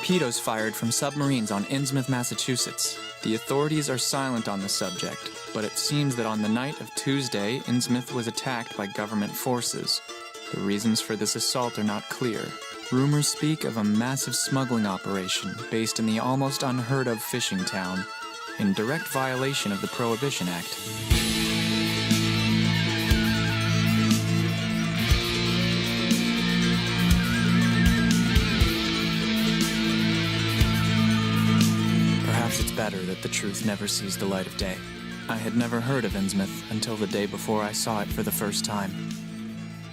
torpedoes fired from submarines on Innsmouth, Massachusetts. The authorities are silent on the subject, but it seems that on the night of Tuesday, Innsmouth was attacked by government forces. The reasons for this assault are not clear. Rumors speak of a massive smuggling operation based in the almost unheard of fishing town, in direct violation of the Prohibition Act. Perhaps it's better that the truth never sees the light of day. I had never heard of Innsmouth until the day before I saw it for the first time.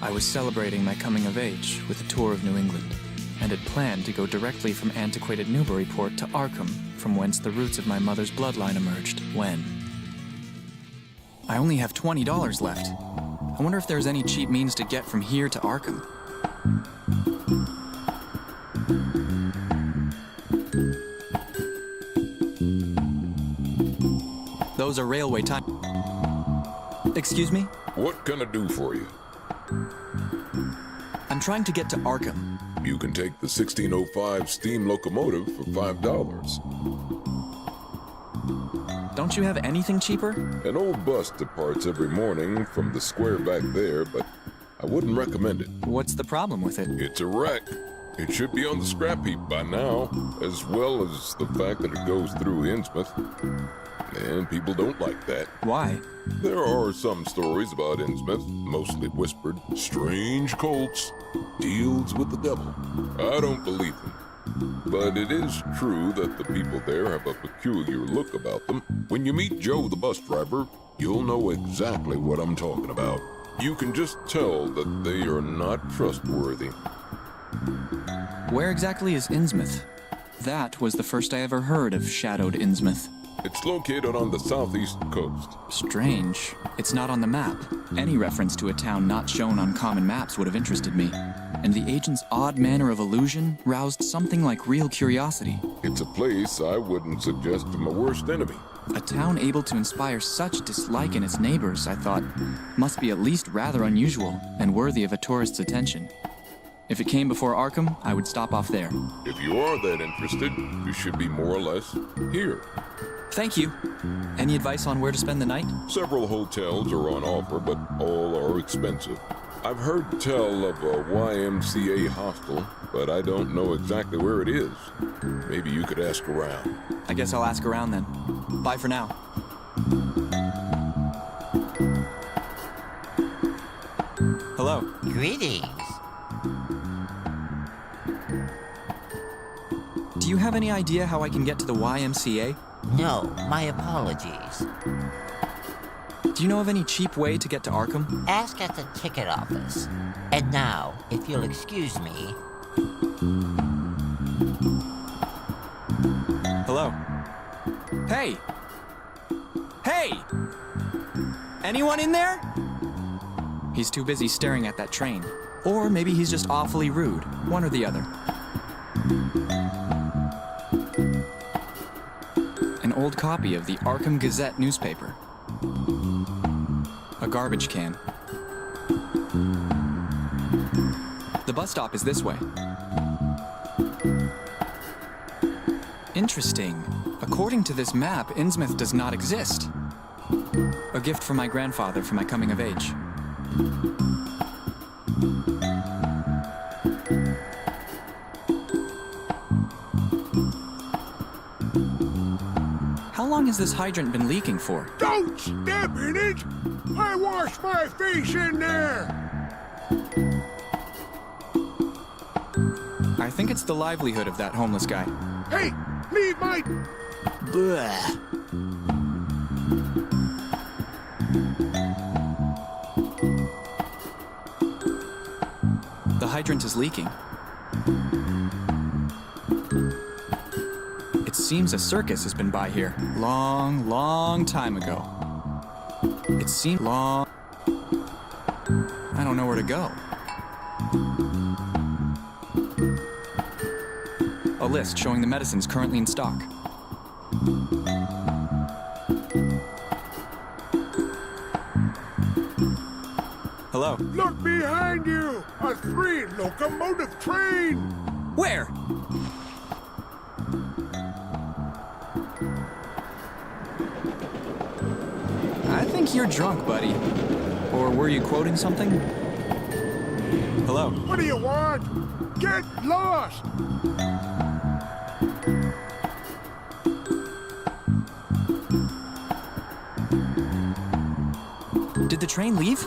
I was celebrating my coming of age with a tour of New England, and had planned to go directly from antiquated Newburyport to Arkham, from whence the roots of my mother's bloodline emerged, when... I only have $20 left. I wonder if there's any cheap means to get from here to Arkham. Those are railway time... Excuse me? What can I do for you? I'm trying to get to Arkham. You can take the 1605 steam locomotive for $5. Don't you have anything cheaper? An old bus departs every morning from the square back there, but I wouldn't recommend it. What's the problem with it? It's a wreck. It should be on the scrap heap by now, as well as the fact that it goes through Innsmouth. And people don't like that. Why? There are some stories about Innsmouth, mostly whispered. Strange cults, deals with the devil. I don't believe them. But it is true that the people there have a peculiar look about them. When you meet Joe the bus driver, you'll know exactly what I'm talking about. You can just tell that they are not trustworthy. Where exactly is Innsmouth? That was the first I ever heard of shadowed Innsmouth. It's located on the southeast coast. Strange. It's not on the map. Any reference to a town not shown on common maps would have interested me. And the agent's odd manner of allusion roused something like real curiosity. It's a place I wouldn't suggest to my worst enemy. A town able to inspire such dislike in its neighbors, I thought, must be at least rather unusual and worthy of a tourist's attention. If it came before Arkham, I would stop off there. If you are that interested, you should be more or less here. Thank you. Any advice on where to spend the night? Several hotels are on offer, but all are expensive. I've heard tell of a YMCA hostel, but I don't know exactly where it is. Maybe you could ask around. I guess I'll ask around then. Bye for now. Hello. Greetings. Do you have any idea how I can get to the YMCA? No, my apologies. Do you know of any cheap way to get to Arkham? Ask at the ticket office. And now, if you'll excuse me... Hello? Hey! Hey! Anyone in there? He's too busy staring at that train. Or maybe he's just awfully rude. One or the other. An old copy of the Arkham Gazette newspaper. A garbage can. The bus stop is this way. Interesting. According to this map, Innsmouth does not exist. A gift from my grandfather for my coming of age. How long has this hydrant been leaking for? Don't step in it! I wash my face in there! I think it's the livelihood of that homeless guy. Hey, leave my... Blech. The hydrant is leaking. It seems a circus has been by here. Long time ago. It seemed long... I don't know where to go. A list showing the medicines currently in stock. Hello? Look behind you! A 3-locomotive train! Where? think you're drunk, buddy. Or were you quoting something? Hello? What do you want? Get lost! Did the train leave?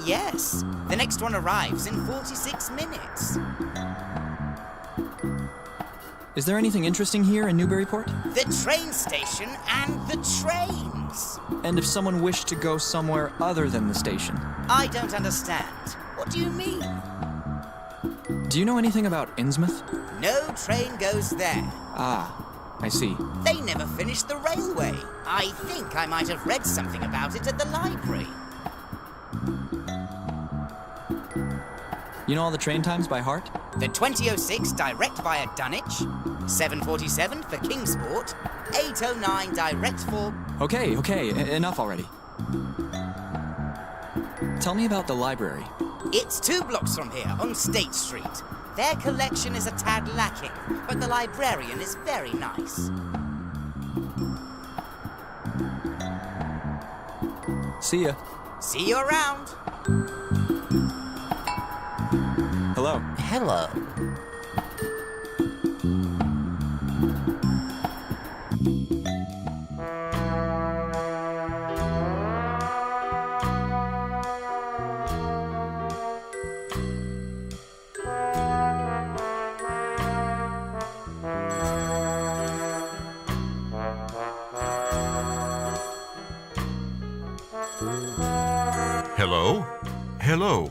Yes, the next one arrives in 46 minutes. Is there anything interesting here in Newburyport? The train station and the trains. And if someone wished to go somewhere other than the station? I don't understand. What do you mean? Do you know anything about Innsmouth? No train goes there. Ah, I see. They never finished the railway. I think I might have read something about it at the library. You know all the train times by heart? The 2006 direct via Dunwich, 7:47 for Kingsport, 8:09 direct for... Okay, enough already. Tell me about the library. It's 2 blocks from here, on State Street. Their collection is a tad lacking, but the librarian is very nice. See ya. See you around. Hello. Hello. Hello? Hello.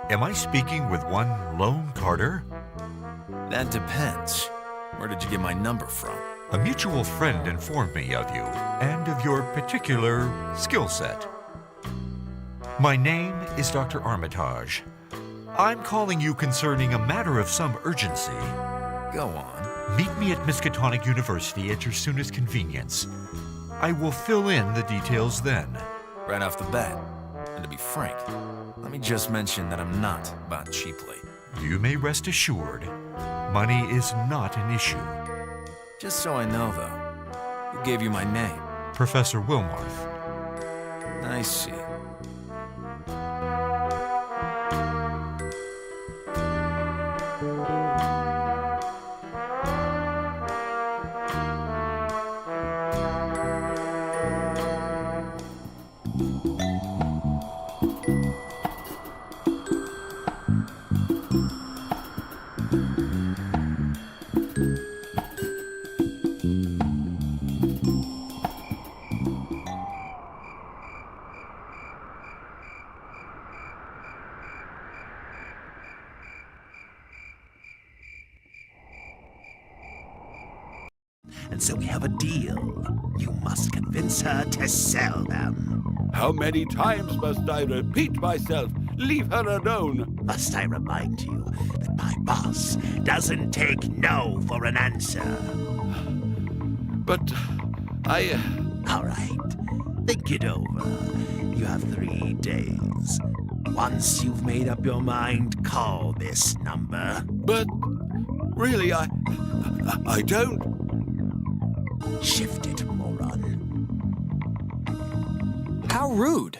Am I speaking with one Lone Carter? That depends. Where did you get my number from? A mutual friend informed me of you and of your particular skill set. My name is Dr. Armitage. I'm calling you concerning a matter of some urgency. Go on. Meet me at Miskatonic University at your soonest convenience. I will fill in the details then. Right off the bat. And to be frank, let me just mention that I'm not bought cheaply. You may rest assured, money is not an issue. Just so I know, though, who gave you my name? Professor Wilmarth. I see. And so we have a deal. You must convince her to sell them. How many times must I repeat myself? Leave her alone. Must I remind you that my boss doesn't take no for an answer? But I... All right. Think it over. You have 3 days. Once you've made up your mind, call this number. But... really, I don't... Shift it, moron. How rude!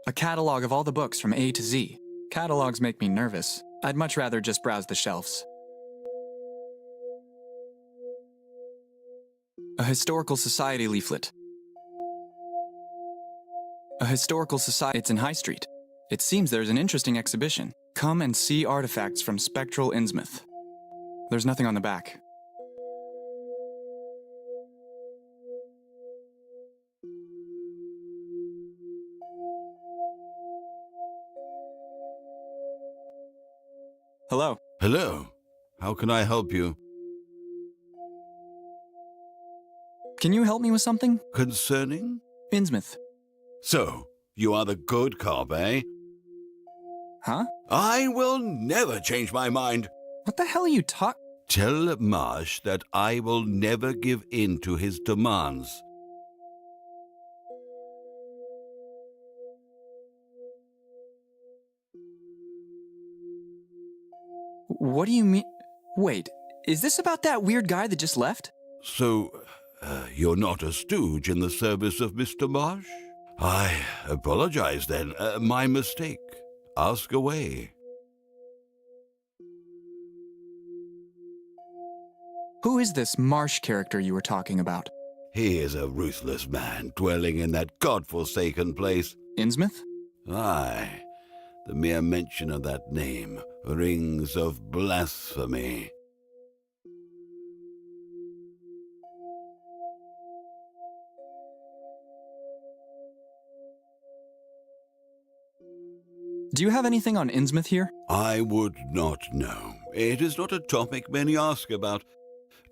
A catalog of all the books from A to Z. Catalogs make me nervous. I'd much rather just browse the shelves. A historical society leaflet. A historical society. It's in High Street. It seems there's an interesting exhibition. Come and see artifacts from spectral Innsmouth. There's nothing on the back. Hello. Hello. How can I help you? Can you help me with something? Concerning? Innsmouth. So, you are the good cop, eh? Huh? I will never change my mind. What the hell are you talking? Tell Marsh that I will never give in to his demands. What do you mean? Wait, Is this about that weird guy that just left? So, you're not a stooge in the service of Mr. Marsh? I apologize then. My mistake. Ask away. Who is this Marsh character you were talking about? He is a ruthless man dwelling in that godforsaken place. Innsmouth? Aye. The mere mention of that name rings of blasphemy. Do you have anything on Innsmouth here? I would not know. It is not a topic many ask about.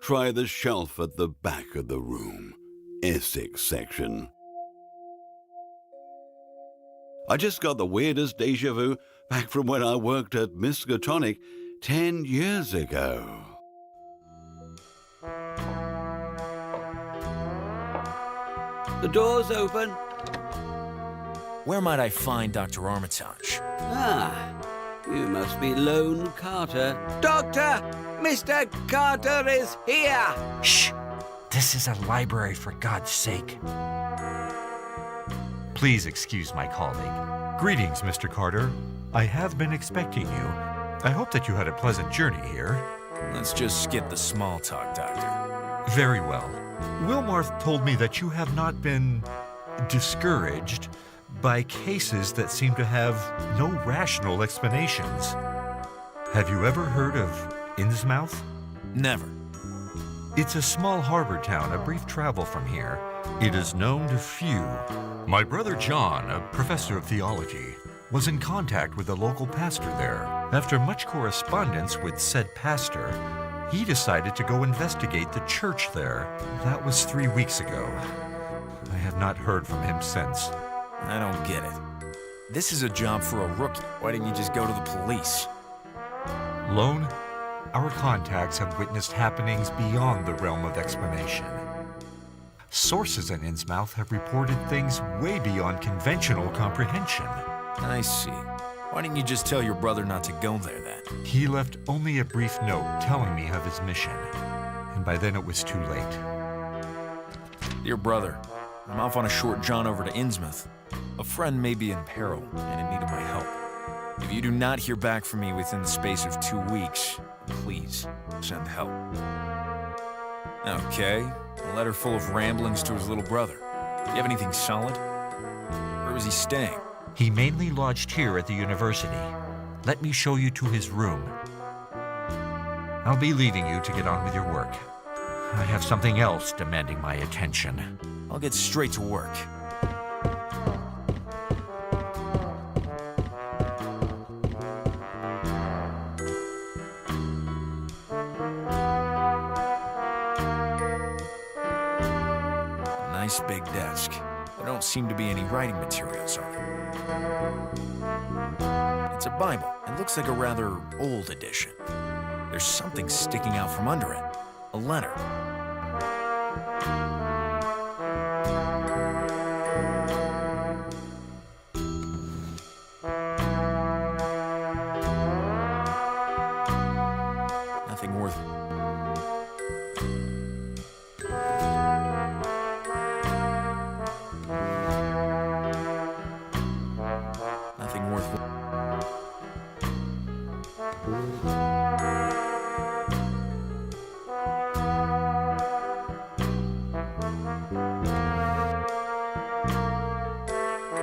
Try the shelf at the back of the room. Essex section. I just got the weirdest deja vu back from when I worked at Miskatonic 10 years ago. The door's open. Where might I find Dr. Armitage? Ah, you must be Lone Carter. Doctor! Mr. Carter is here! Shh! This is a library, for God's sake. Please excuse my colleague. Greetings, Mr. Carter. I have been expecting you. I hope that you had a pleasant journey here. Let's just skip the small talk, Doctor. Very well. Wilmarth told me that you have not been discouraged by cases that seem to have no rational explanations. Have you ever heard of Innsmouth? Never. It's a small harbor town, a brief travel from here. It is known to few. My brother John, a professor of theology, was in contact with the local pastor there. After much correspondence with said pastor, he decided to go investigate the church there. That was 3 weeks ago. I have not heard from him since. I don't get it. This is a job for a rookie. Why didn't you just go to the police? Lone, our contacts have witnessed happenings beyond the realm of explanation. Sources in Innsmouth have reported things way beyond conventional comprehension. I see. Why didn't you just tell your brother not to go there then? He left only a brief note telling me of his mission, and by then it was too late. Dear brother, I'm off on a short jaunt over to Innsmouth. A friend may be in peril and in need of my help. If you do not hear back from me within the space of 2 weeks, please send help. Okay, a letter full of ramblings to his little brother. Do you have anything solid? Where was he staying? He mainly lodged here at the university. Let me show you to his room. I'll be leaving you to get on with your work. I have something else demanding my attention. I'll get straight to work. Nice big desk. There don't seem to be any writing materials on it. It's a Bible. It looks like a rather old edition. There's something sticking out from under it. A letter. Nothing worth... Nothing worth...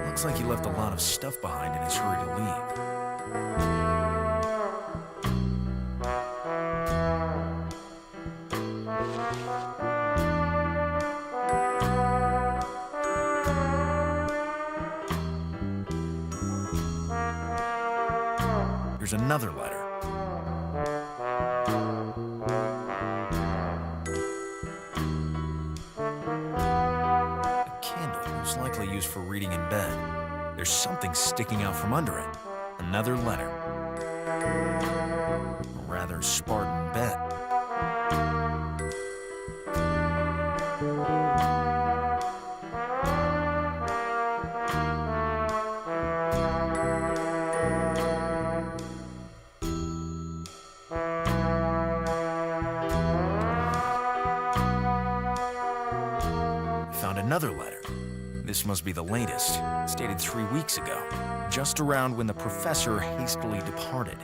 Looks like he left a lot of stuff behind in his hurry to leave. Here's another letter. A candle, most likely used for reading in bed. There's something sticking out from under it. Another letter. A rather Spartan bed. another letter. This must be the latest. It's dated 3 weeks ago, just around when the professor hastily departed.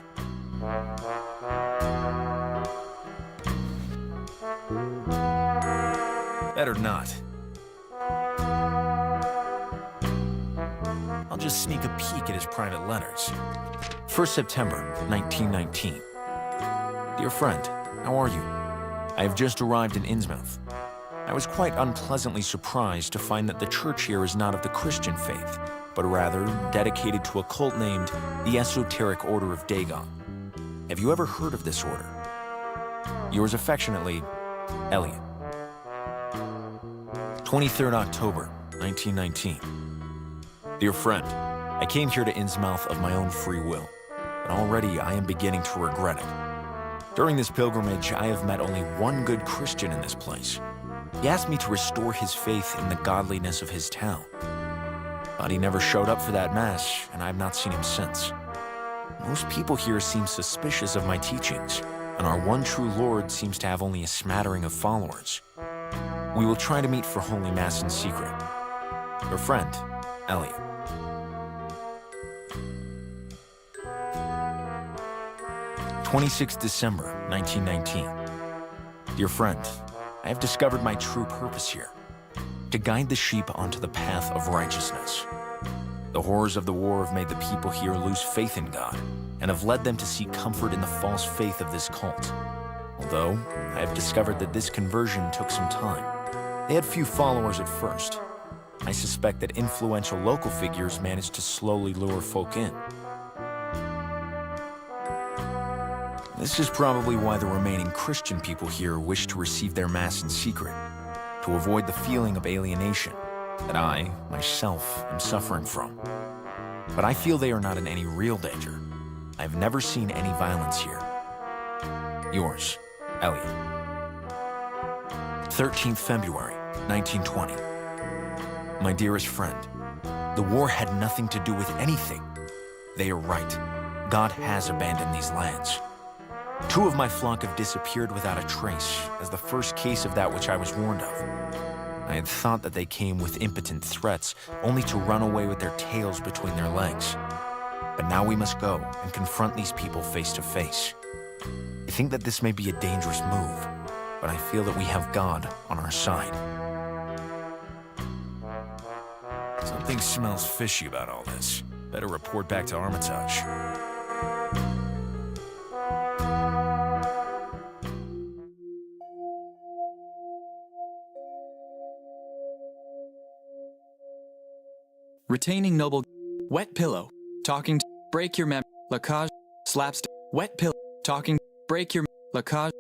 Better not. I'll just sneak a peek at his private letters. 1st September, 1919. Dear friend, how are you? I have just arrived in Innsmouth. I was quite unpleasantly surprised to find that the church here is not of the Christian faith, but rather dedicated to a cult named the Esoteric Order of Dagon. Have you ever heard of this order? Yours affectionately, Elliot. 23rd October, 1919. Dear friend, I came here to Innsmouth of my own free will, but already I am beginning to regret it. During this pilgrimage, I have met only one good Christian in this place. He asked me to restore his faith in the godliness of his town. But he never showed up for that mass, and I have not seen him since. Most people here seem suspicious of my teachings, and our one true Lord seems to have only a smattering of followers. We will try to meet for Holy Mass in secret. Your friend, Elliot. December 26, 1919. Dear friend, I have discovered my true purpose here, to guide the sheep onto the path of righteousness. The horrors of the war have made the people here lose faith in God, and have led them to seek comfort in the false faith of this cult. Although, I have discovered that this conversion took some time. They had few followers at first. I suspect that influential local figures managed to slowly lure folk in. This is probably why the remaining Christian people here wish to receive their Mass in secret, to avoid the feeling of alienation that I, myself, am suffering from. But I feel they are not in any real danger. I've never seen any violence here. Yours, Elliot. 13th February, 1920. My dearest friend, the war had nothing to do with anything. They are right. God has abandoned these lands. 2 of my flock have disappeared without a trace, as the first case of that which I was warned of. I had thought that they came with impotent threats, only to run away with their tails between their legs. But now we must go and confront these people face to face. I think that this may be a dangerous move, but I feel that we have God on our side. Something smells fishy about all this. Better report back to Armitage. Retaining noble. Wet pillow. Talking. Break your mem. Lacage. Slapstick. Wet pillow. Talking. Break your Lacage.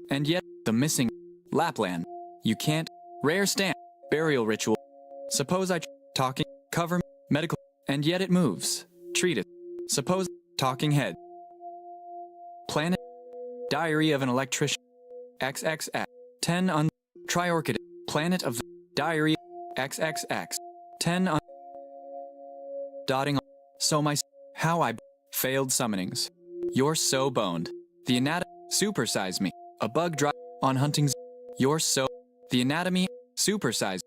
And yet, the missing. Lapland. You can't. Rare stand. Burial ritual. Suppose I. Talking. Cover. Medical. And yet it moves. Treat it. Suppose. Talking head. Planet. Diary of an electrician. XXX. 10 un. Triorchid. Planet of the. Diary. XXX. 10 un. Dotting on. So my. How I. Failed summonings. You're so boned. The anatomy. Supersize me. A bug drive. On hunting. You're so. The anatomy. Supersize.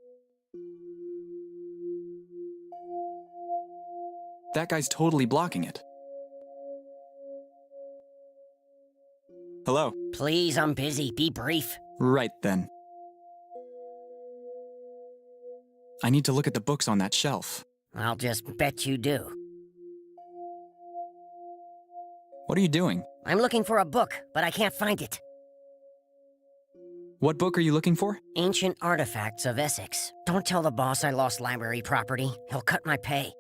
That guy's totally blocking it. Hello. Please, I'm busy. Be brief. Right then. I need to look at the books on that shelf. I'll just bet you do. What are you doing? I'm looking for a book, but I can't find it. What book are you looking for? Ancient Artifacts of Essex. Don't tell the boss I lost library property. He'll cut my pay.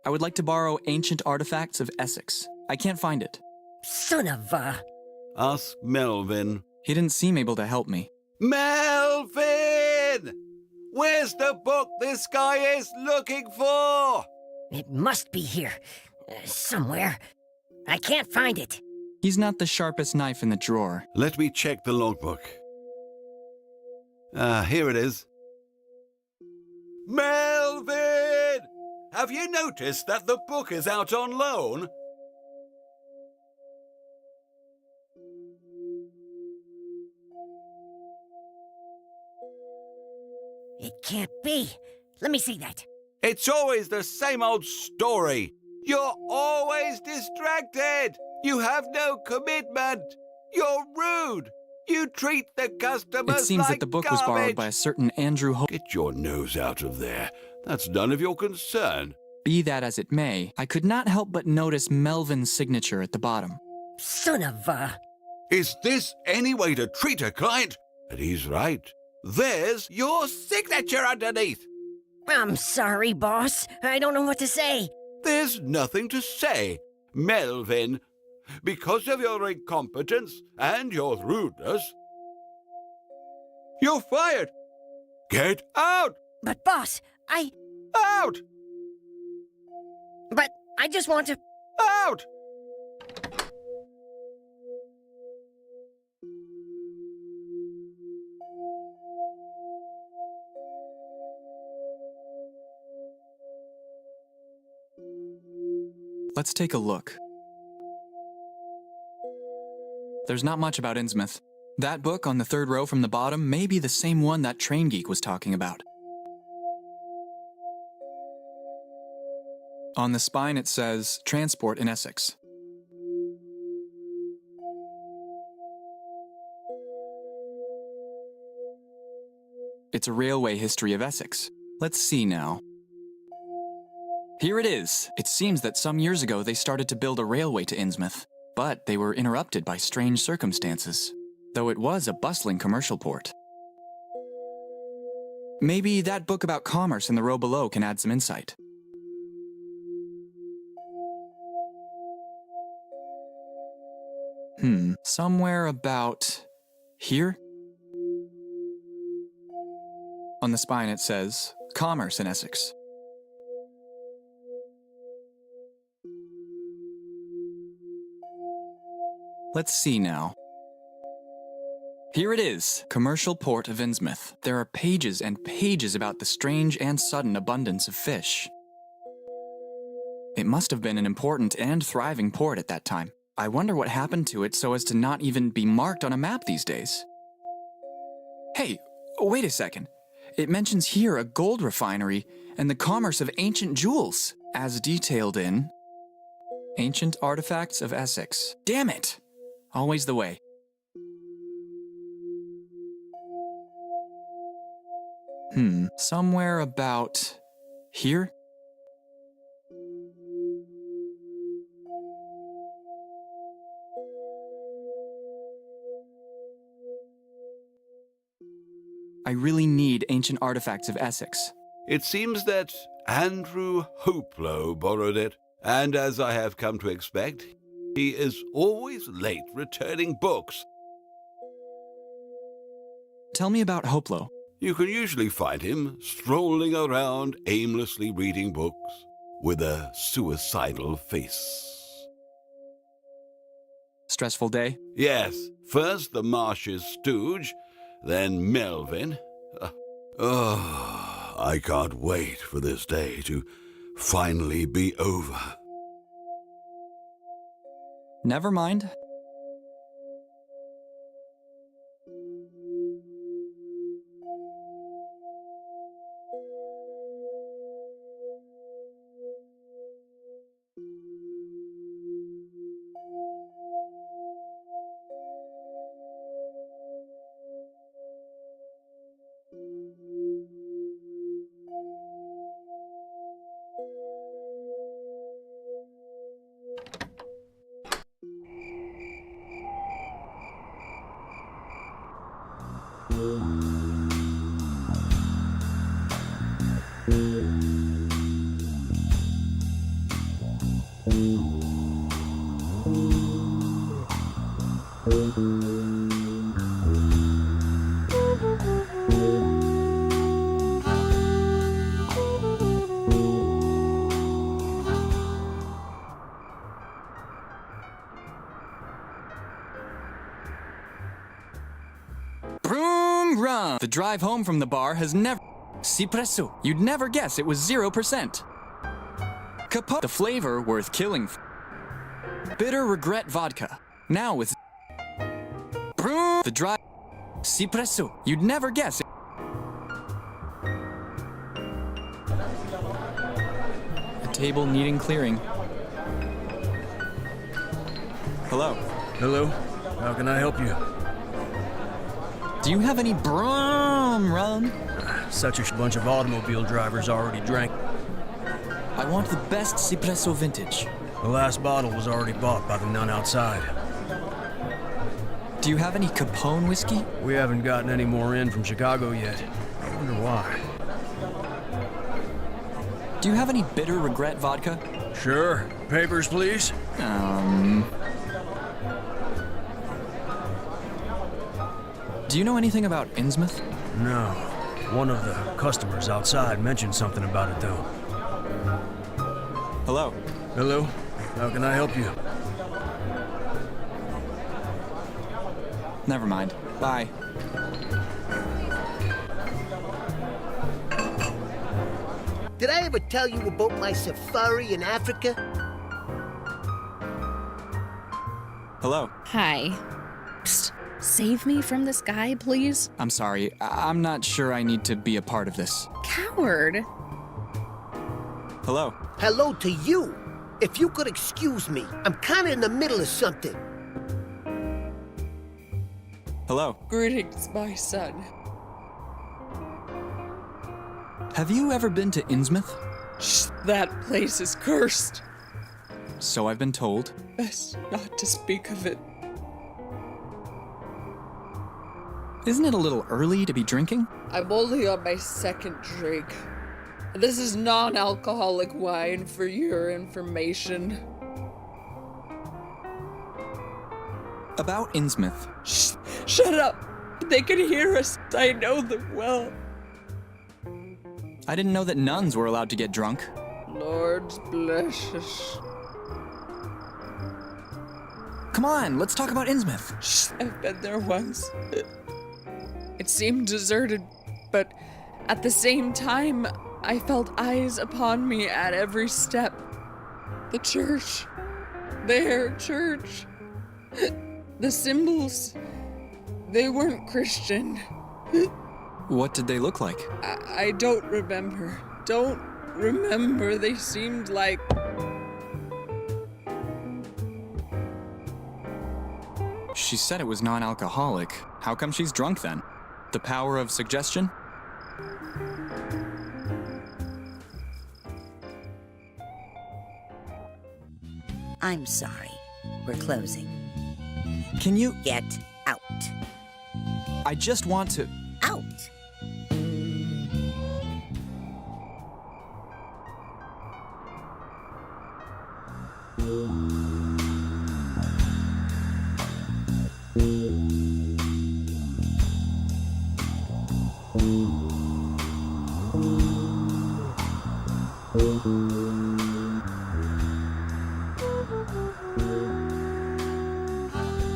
I would like to borrow Ancient Artifacts of Essex. I can't find it. Son of a... Ask Melvin. He didn't seem able to help me. Melvin! Where's the book this guy is looking for? It must be here. Somewhere. I can't find it. He's not the sharpest knife in the drawer. Let me check the logbook. Here it is. Melvin! have you noticed that the book is out on loan? It can't be. Let me see that. It's always the same old story. You're always distracted. You have no commitment. You're rude. You treat the customers It seems like that the book garbage. was borrowed by a certain Andrew Get your nose out of there. That's none of your concern. Be that as it may, I could not help but notice Melvin's signature at the bottom. Son of a... Is this any way to treat a client? And he's right. There's your signature underneath. I'm sorry, boss. I don't know what to say. There's nothing to say, Melvin. Because of your incompetence and your rudeness, you're fired. Get out! But, boss, Out! But I just want to... Out! Let's take a look. There's not much about Innsmouth. That book on the third row from the bottom may be the same one that Train Geek was talking about. On the spine it says, Transport in Essex. It's a railway history of Essex. Let's see now. Here it is. It seems that some years ago they started to build a railway to Innsmouth, but they were interrupted by strange circumstances, though it was a bustling commercial port. Maybe that book about commerce in the row below can add some insight. Somewhere about here? On the spine it says, Commerce in Essex. Let's see now. Here it is, Commercial Port of Innsmouth. There are pages and pages about the strange and sudden abundance of fish. It must have been an important and thriving port at that time. I wonder what happened to it so as to not even be marked on a map these days. Hey, wait a second. It mentions here a gold refinery and the commerce of ancient jewels, as detailed in Ancient Artifacts of Essex. Damn it! Always the way. Somewhere about here? I really need Ancient Artifacts of Essex. It seems that Andrew Hoplow borrowed it, and as I have come to expect, he is always late returning books. Tell me about Hoplow. You can usually find him strolling around aimlessly reading books with a suicidal face. Stressful day? Yes, first the Marsh's stooge, then Melvin. I can't wait for this day to finally be over. Never mind. Broom run! The drive home from the bar has never... Si presso. You'd never guess it was 0%. The flavor worth killing. Bitter regret vodka. Now with the dry cipresso. You'd never guess it. A table needing clearing. Hello. Hello. How can I help you? Do you have any rum? Such a bunch of automobile drivers already drank. I want the best cipresso vintage. The last bottle was already bought by the nun outside. Do you have any Capone whiskey? We haven't gotten any more in from Chicago yet. I wonder why. Do you have any bitter regret vodka? Sure. Papers, please. Do you know anything about Innsmouth? No. One of the customers outside mentioned something about it, though. Hello. Hello. How can I help you? Never mind. Bye. Did I ever tell you about my safari in Africa? Hello. Hi. Psst. Save me from this guy, please. I'm sorry. I'm not sure I need to be a part of this. Coward. Hello. Hello to you. If you could excuse me, I'm kinda in the middle of something. Hello. Greetings, my son. Have you ever been to Innsmouth? Shh, that place is cursed. So I've been told. Best not to speak of it. Isn't it a little early to be drinking? I'm only on my second drink. This is non-alcoholic wine for your information. About Innsmouth. Shh, shut up! They can hear us. I know them well. I didn't know that nuns were allowed to get drunk. Lord bless us. Come on, let's talk about Innsmouth. Shh, I've been there once. It seemed deserted, but at the same time, I felt eyes upon me at every step. The church. Their church. The symbols. They weren't Christian. What did they look like? I don't remember. Don't remember. They seemed like... She said it was non-alcoholic. How come she's drunk then? The power of suggestion? I'm sorry. We're closing. Can you... Get out. I just want to... Out!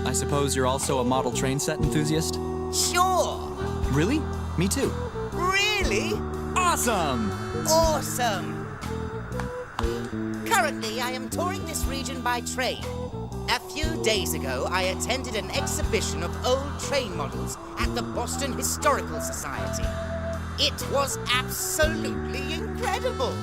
I suppose you're also a model train set enthusiast? Sure. Really? Me too. Really? Awesome! Awesome! Currently, I am touring this region by train. A few days ago, I attended an exhibition of old train models at the Boston Historical Society. It was absolutely incredible.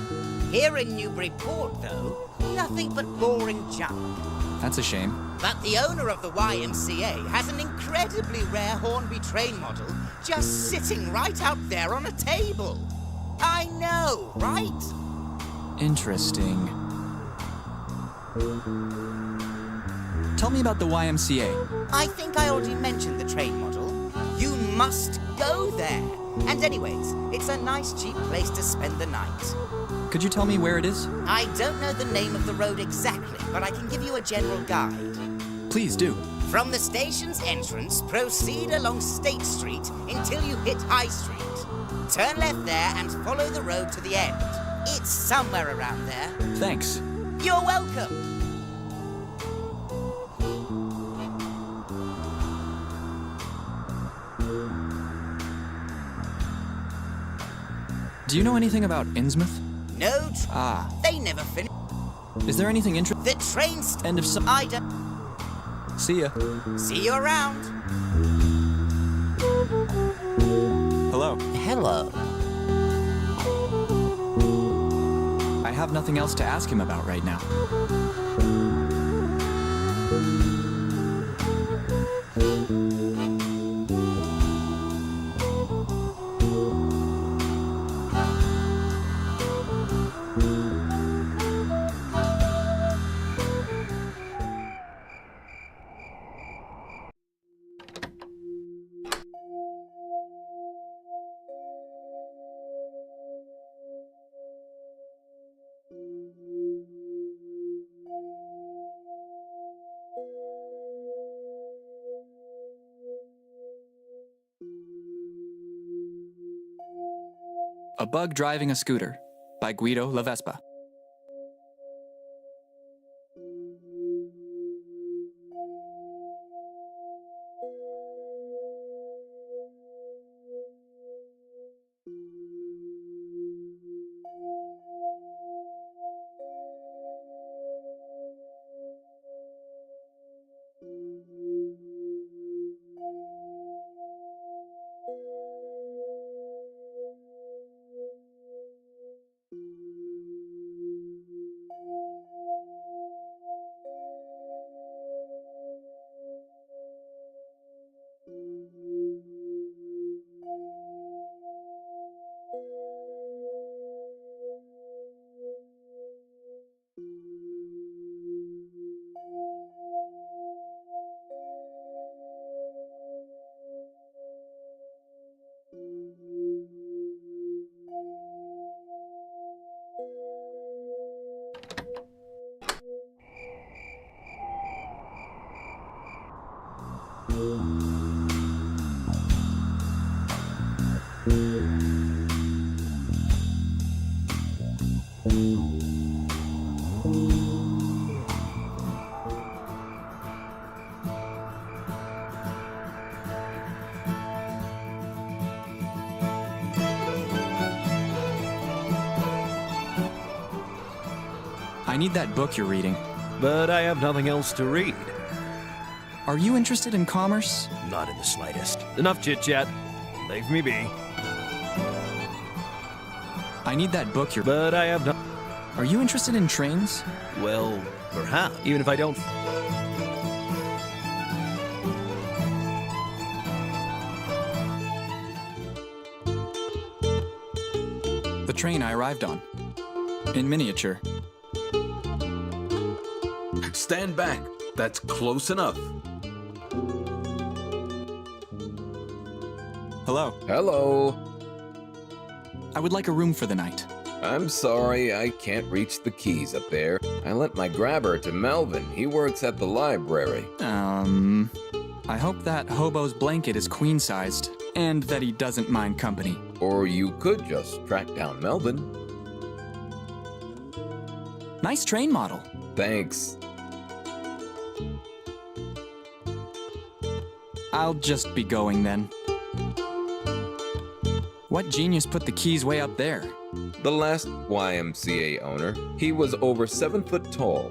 Here in Newburyport, though, nothing but boring junk. That's a shame. But the owner of the YMCA has an incredibly rare Hornby train model just sitting right out there on a table. I know, right? Interesting. Tell me about the YMCA. I think I already mentioned the train model. You must go there. And anyways, it's a nice cheap place to spend the night. Could you tell me where it is? I don't know the name of the road exactly, but I can give you a general guide. Please do. From the station's entrance, proceed along State Street until you hit High Street. Turn left there and follow the road to the end. It's somewhere around there. Thanks. You're welcome. Do you know anything about Innsmouth? No, Ah. they never finish. Is there anything interesting? The train's End of some. I don't. See ya. See you around. Hello. Hello. I have nothing else to ask him about right now. A Bug Driving a Scooter by Guido Lavespa. I need that book you're reading. But I have nothing else to read. Are you interested in commerce? Not in the slightest. Enough chit-chat. Leave me be. I need that book you're... But I have no... Are you interested in trains? Well, perhaps. Even if I don't... The train I arrived on. In miniature. Stand back. That's close enough. Hello. Hello. I would like a room for the night. I'm sorry, I can't reach the keys up there. I lent my grabber to Melvin. He works at the library. I hope that hobo's blanket is queen-sized, and that he doesn't mind company. Or you could just track down Melvin. Nice train model. Thanks. I'll just be going then. What genius put the keys way up there? The last YMCA owner. He was over 7 foot tall.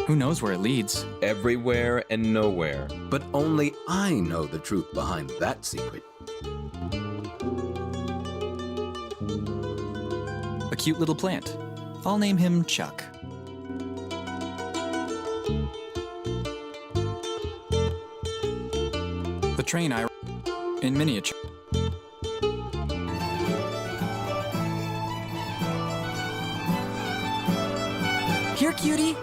Who knows where it leads? Everywhere and nowhere. But only I know the truth behind that secret. A cute little plant. I'll name him Chuck. The train I... in miniature. Here, cutie!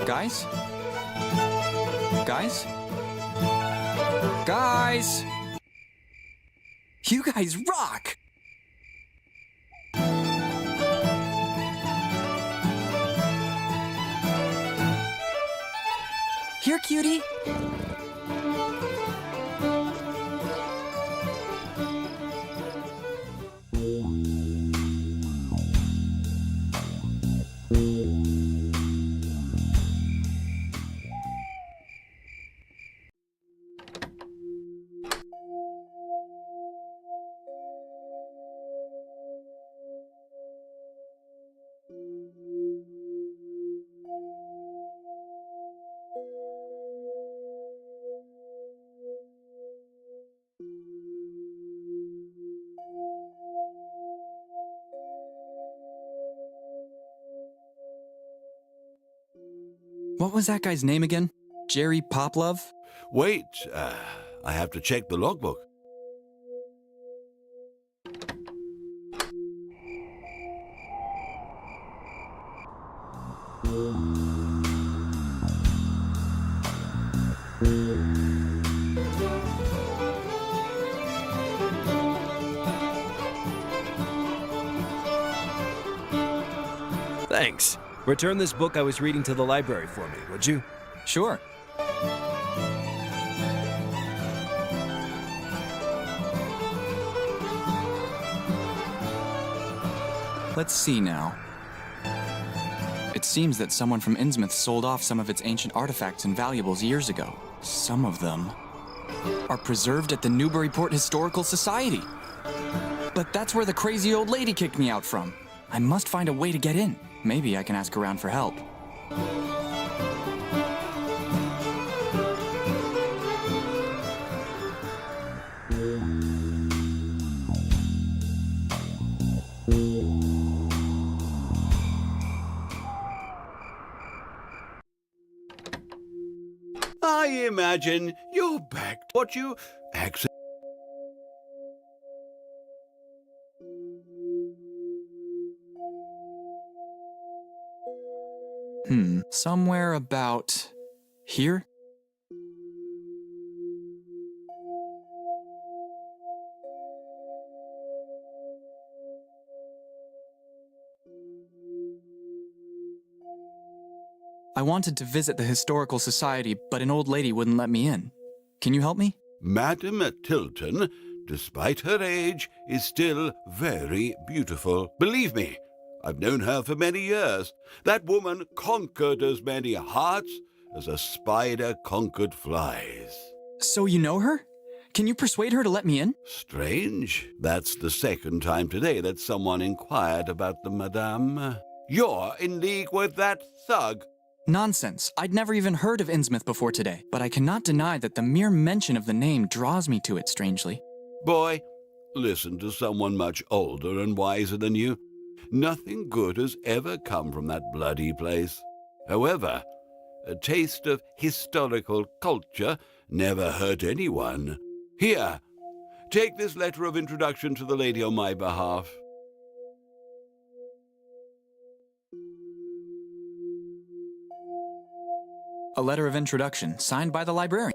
Guys? Guys? Guys! You guys rock! Here, cutie. What was that guy's name again? Jerry Poplove? Wait, I have to check the logbook. Thanks. Return this book I was reading to the library for me, would you? Sure. Let's see now. It seems that someone from Innsmouth sold off some of its ancient artifacts and valuables years ago. Some of them are preserved at the Newburyport Historical Society. But that's where the crazy old lady kicked me out from. I must find a way to get in. Maybe I can ask around for help. I imagine you're back. What you accidentally... Somewhere about here? I wanted to visit the Historical Society, but an old lady wouldn't let me in. Can you help me? Madame Tilton, despite her age, is still very beautiful. Believe me, I've known her for many years. That woman conquered as many hearts as a spider conquered flies. So you know her? Can you persuade her to let me in? Strange. That's the second time today that someone inquired about the madame. You're in league with that thug. Nonsense. I'd never even heard of Innsmouth before today, but I cannot deny that the mere mention of the name draws me to it strangely. Boy, listen to someone much older and wiser than you. Nothing good has ever come from that bloody place. However, a taste of historical culture never hurt anyone. Here, take this letter of introduction to the lady on my behalf. A letter of introduction, signed by the librarian.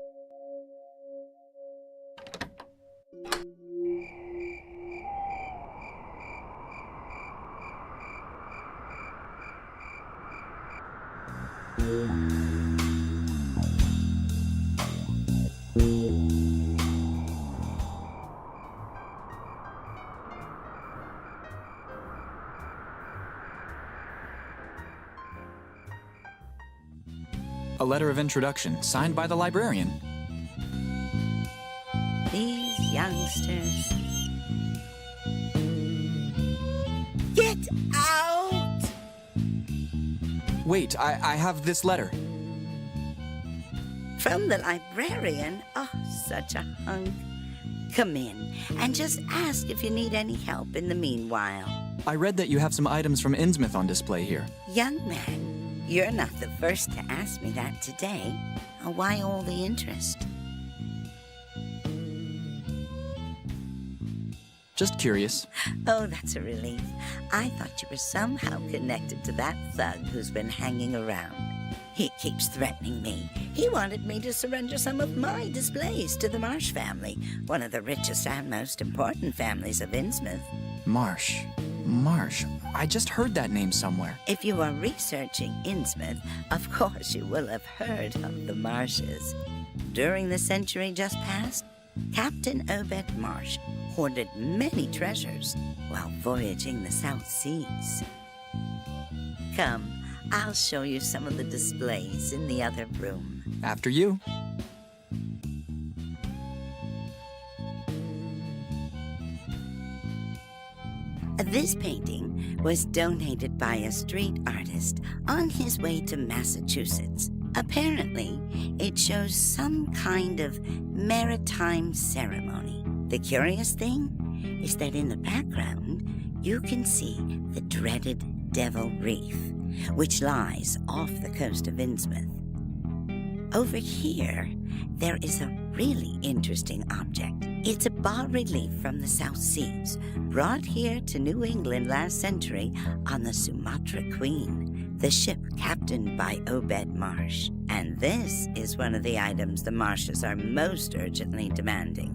A letter of introduction, signed by the librarian. These youngsters. Get out! Wait, I have this letter. From the librarian? Oh, such a hunk. Come in and just ask if you need any help in the meanwhile. I read that you have some items from Innsmouth on display here. Young man, you're not the first to ask me that today. Why all the interest? Just curious. Oh, that's a relief. I thought you were somehow connected to that thug who's been hanging around. He keeps threatening me. He wanted me to surrender some of my displays to the Marsh family, one of the richest and most important families of Innsmouth. Marsh. I just heard that name somewhere. If you are researching Innsmouth, of course you will have heard of the Marshes. During the century just past, Captain Obed Marsh hoarded many treasures while voyaging the South Seas. Come, I'll show you some of the displays in the other room. After you. This painting was donated by a street artist on his way to Massachusetts. Apparently, it shows some kind of maritime ceremony. The curious thing is that in the background, you can see the dreaded Devil Reef, which lies off the coast of Innsmouth. Over here, there is a really interesting object. It's a bas-relief from the South Seas, brought here to New England last century on the Sumatra Queen, the ship captained by Obed Marsh. And this is one of the items the Marshes are most urgently demanding.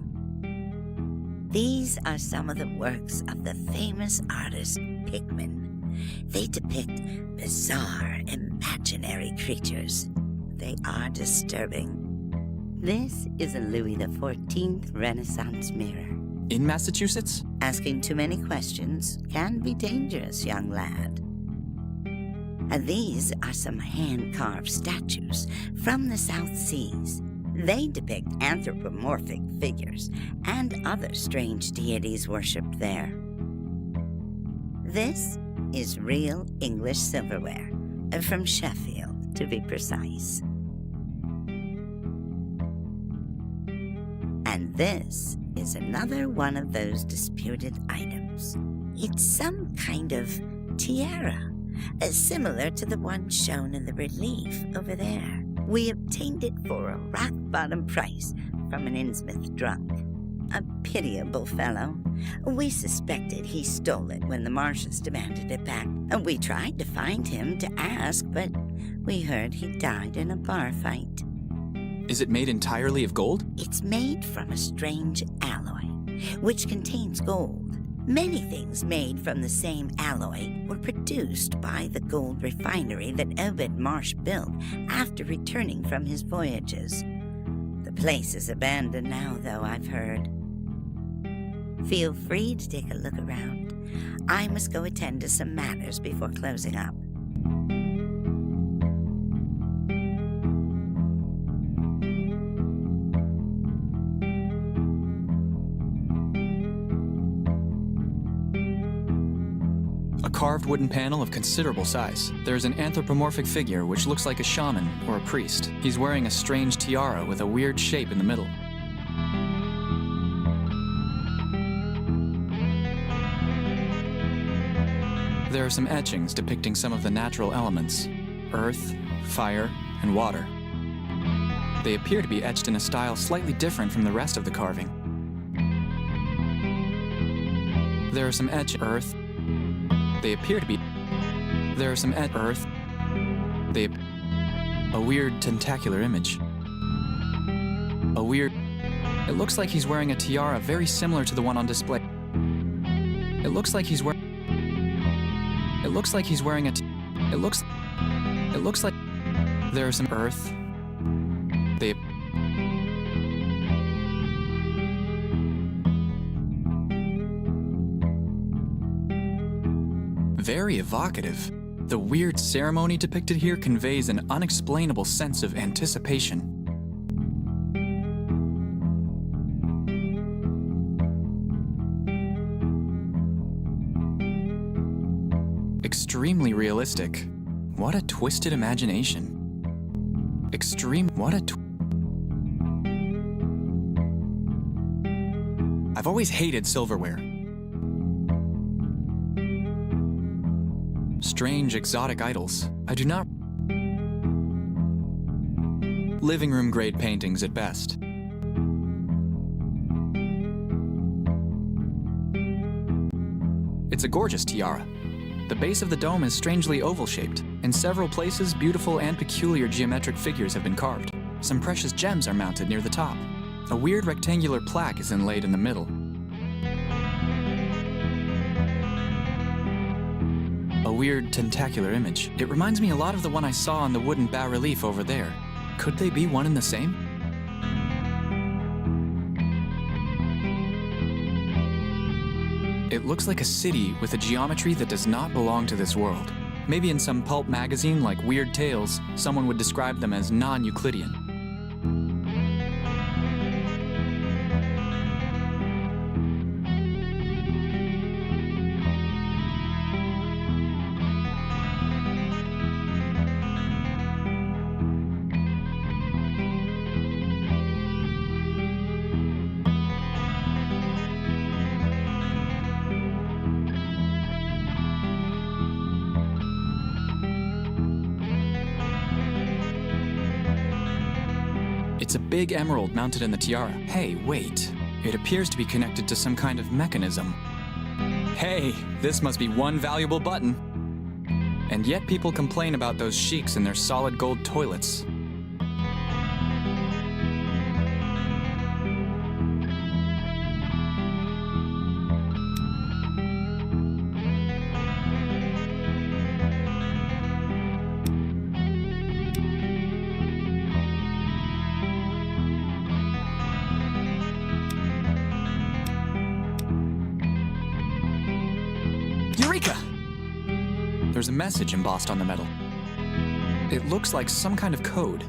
These are some of the works of the famous artist Pickman. They depict bizarre, imaginary creatures. They are disturbing. This is a Louis XIV Renaissance mirror. In Massachusetts? Asking too many questions can be dangerous, young lad. And these are some hand-carved statues from the South Seas. They depict anthropomorphic figures and other strange deities worshipped there. This is real English silverware, from Sheffield, to be precise. And this is another one of those disputed items. It's some kind of tiara, similar to the one shown in the relief over there. We obtained it for a rock-bottom price from an Innsmouth drunk. A pitiable fellow. We suspected he stole it when the Marshes demanded it back. We tried to find him to ask, but we heard he died in a bar fight. Is it made entirely of gold? It's made from a strange alloy, which contains gold. Many things made from the same alloy were produced by the gold refinery that Obed Marsh built after returning from his voyages. The place is abandoned now, though, I've heard. Feel free to take a look around. I must go attend to some matters before closing up. A carved wooden panel of considerable size. There's an anthropomorphic figure which looks like a shaman or a priest. He's wearing a strange tiara with a weird shape in the middle. There are some etchings depicting some of the natural elements: earth, fire, and water. They appear to be etched in a style slightly different from the rest of the carving. There are some earth. They appear to be. There are some earth. A weird tentacular image. It looks like he's wearing a tiara very similar to the one on display. It looks like he's wearing a. It looks like. There are some earth. Very evocative. The weird ceremony depicted here conveys an unexplainable sense of anticipation. Extremely realistic. What a twisted imagination. I've always hated silverware. Strange, exotic idols. I do not. Living room grade paintings at best. It's a gorgeous tiara. The base of the dome is strangely oval-shaped. In several places, beautiful and peculiar geometric figures have been carved. Some precious gems are mounted near the top. A weird rectangular plaque is inlaid in the middle. weird tentacular image. It reminds me a lot of the one I saw on the wooden bas-relief over there. Could they be one and the same? It looks like a city with a geometry that does not belong to this world. Maybe in some pulp magazine like Weird Tales, someone would describe them as non-Euclidean. It's a big emerald mounted in the tiara. Hey, wait. It appears to be connected to some kind of mechanism. Hey, this must be one valuable button. And yet people complain about those sheiks and their solid gold toilets. Eureka! There's a message embossed on the metal. It looks like some kind of code.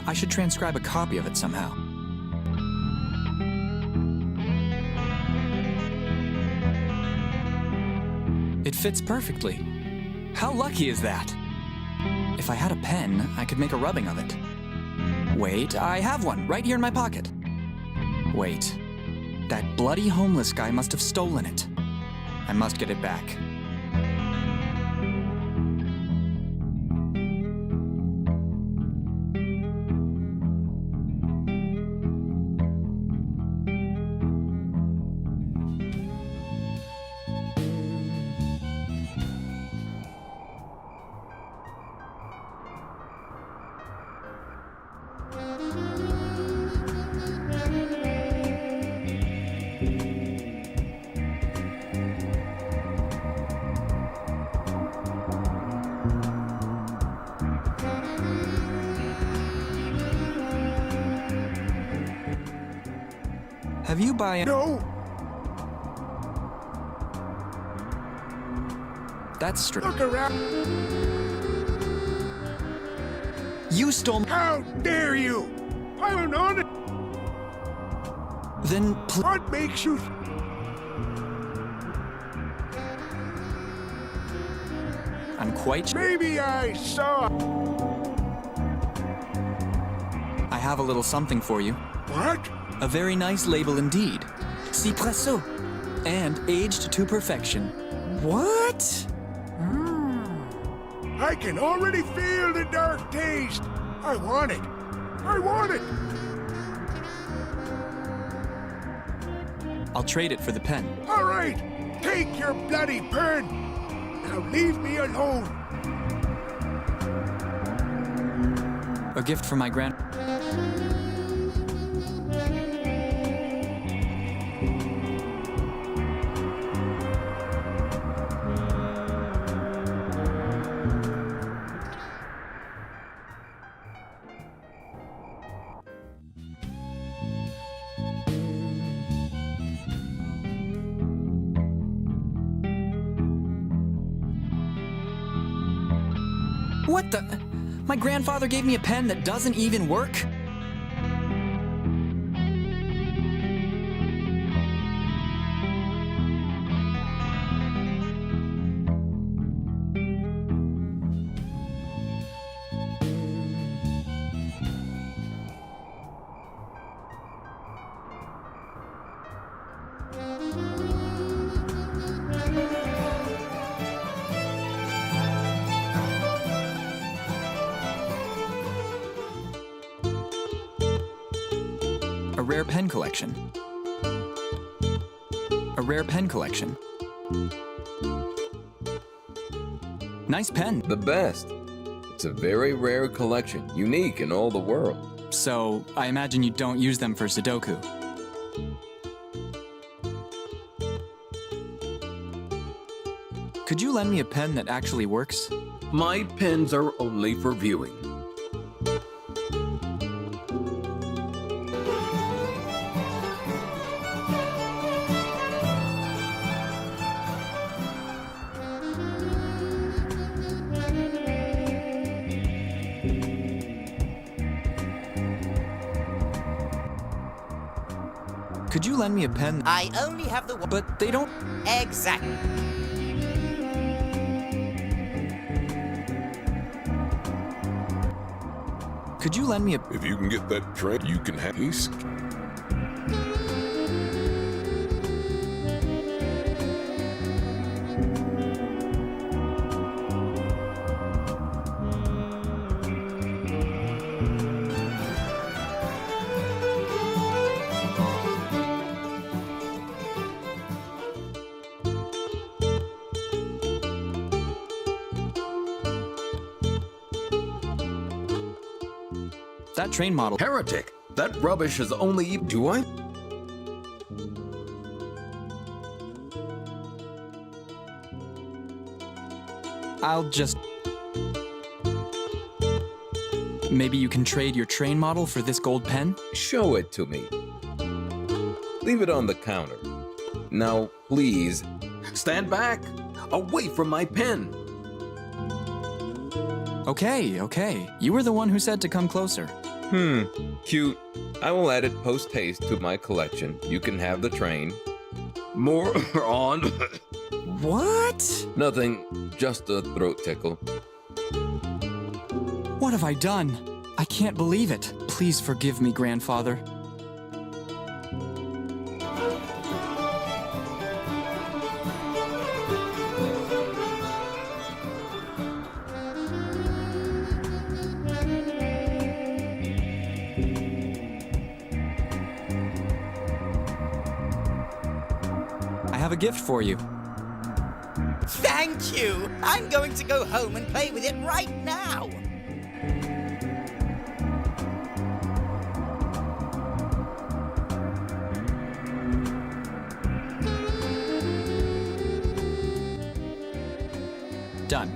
I should transcribe a copy of it somehow. It fits perfectly. How lucky is that? If I had a pen, I could make a rubbing of it. Wait, I have one right here in my pocket. Wait, that bloody homeless guy must have stolen it. I must get it back. Have you by... No! That's strange. Look around! You stole... How dare you! I'm on it! Then... What makes you... I'm quite... Maybe I saw... I have a little something for you. What? A very nice label indeed. Cipresso. And aged to perfection. What? I can already feel the dark taste. I want it. I want it. I'll trade it for the pen. All right. Take your bloody pen. Now leave me alone. A gift from my grand... What the? My grandfather gave me a pen that doesn't even work? A rare pen collection. A rare pen collection. Nice pen. The best. It's a very rare collection, unique in all the world. So, I imagine you don't use them for Sudoku. Could you lend me a pen that actually works? My pens are only for viewing. Could you lend me a pen? I only have the one. But they don't. Exactly. Could you lend me a... If you can get that train, you can have these. That train model... Heretic! That rubbish is only... Do I? I'll just... Maybe you can trade your train model for this gold pen? Show it to me. Leave it on the counter. Now, please, stand back! Away from my pen! Okay. You were the one who said to come closer. Cute. I will add it post-haste to my collection. You can have the train. More on. What? Nothing, just a throat tickle. What have I done? I can't believe it. Please forgive me, grandfather. I have a gift for you. Thank you! I'm going to go home and play with it right now! Done.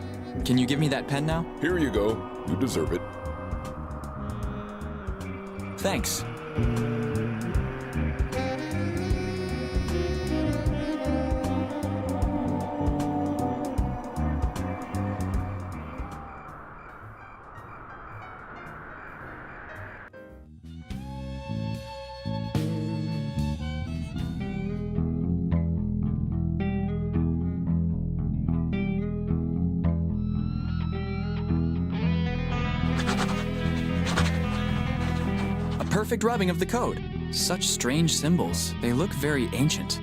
Can you give me that pen now? Here you go. You deserve it. Thanks. Perfect rubbing of the code. Such strange symbols. They look very ancient.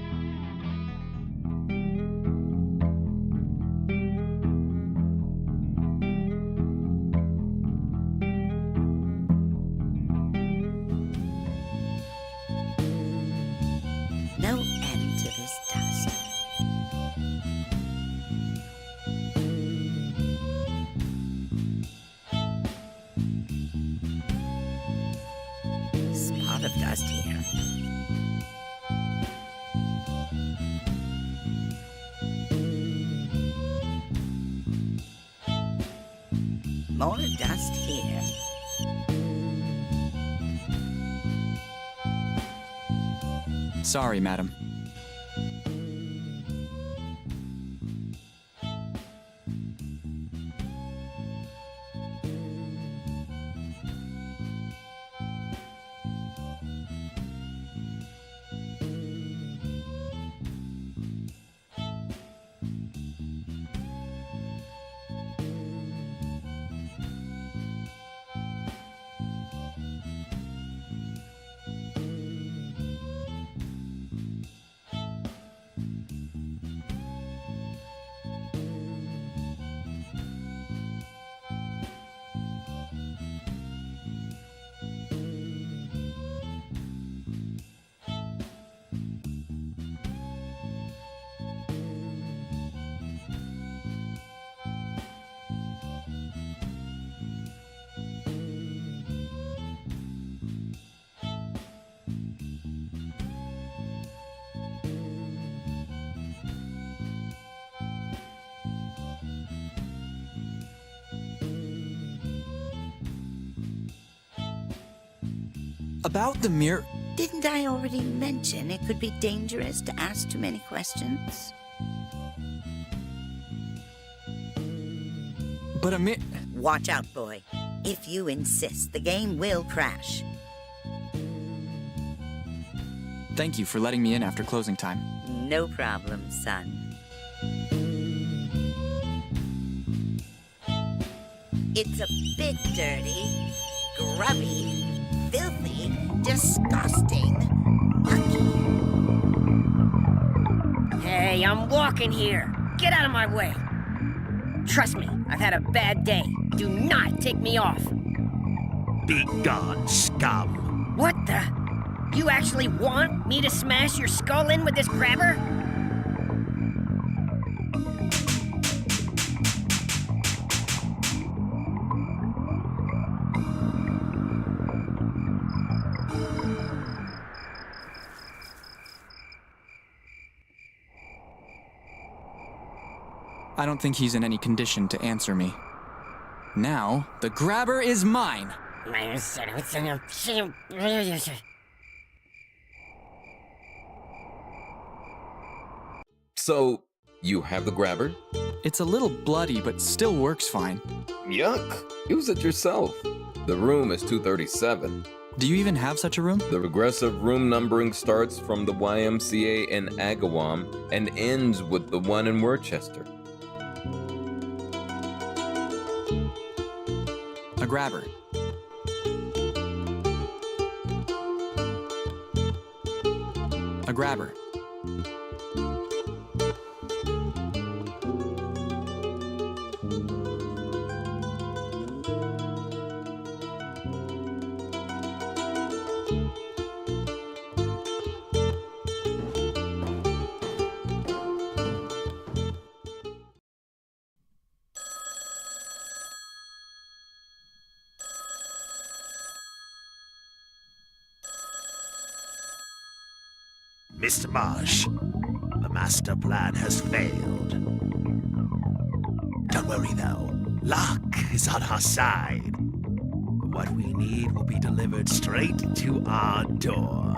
No end to this task. Spot of dust here. More dust here. Sorry, madam. About the mirror... Didn't I already mention it could be dangerous to ask too many questions? But a mirror... Watch out, boy. If you insist, the game will crash. Thank you for letting me in after closing time. No problem, son. It's a bit dirty, grubby, filthy, disgusting, mucky. Hey, I'm walking here. Get out of my way. Trust me, I've had a bad day. Do not take me off. Be gone, scum. What the? You actually want me to smash your skull in with this grabber? I don't think he's in any condition to answer me. Now, the grabber is mine! So, you have the grabber? It's a little bloody, but still works fine. Yuck! Use it yourself. The room is 237. Do you even have such a room? The regressive room numbering starts from the YMCA in Agawam and ends with the one in Worcester. A grabber. A grabber. Mr. Marsh, the master plan has failed. Don't worry, though. Luck is on our side. What we need will be delivered straight to our door.